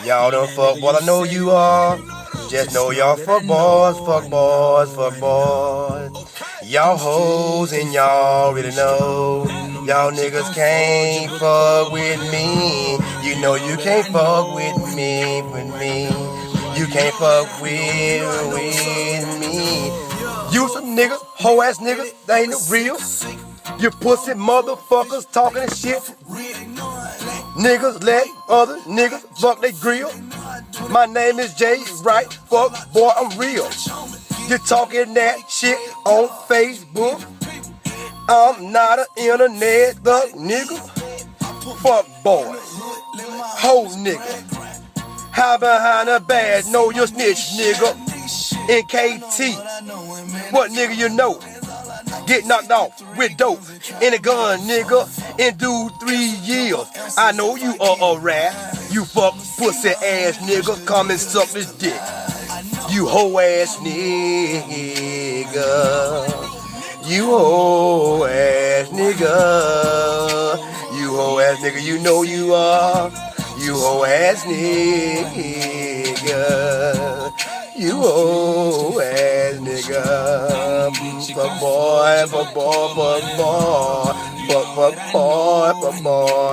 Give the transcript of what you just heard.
Y'all done fuck boys, I know you are. Just know y'all fuck boys, fuck boys, fuck boys. Y'all hoes and y'all really know. Y'all niggas can't fuck with me. You know you can't fuck with me, You can't fuck with me. You some niggas, hoe ass niggas, they ain't real. You pussy motherfuckers talking shit. Niggas let other niggas fuck they grill. My name is Jay Wright, fuck boy, I'm real. You talking that shit on Facebook. I'm not an internet thug nigga. Fuck boy, hoe nigga. How behind the badge, know your snitch nigga. NKT, what nigga you know? Get knocked off with dope in a gun, nigga. And do 3 years. I know you are a rat. You fuck pussy ass nigga. Come and suck this dick. You hoe ass nigga. You hoe ass nigga. You hoe ass nigga. You know you are. You hoe ass nigga. You hoe ass nigga. Fuck boy, fuck boy, fuck boy, fuck boy, fuck boy.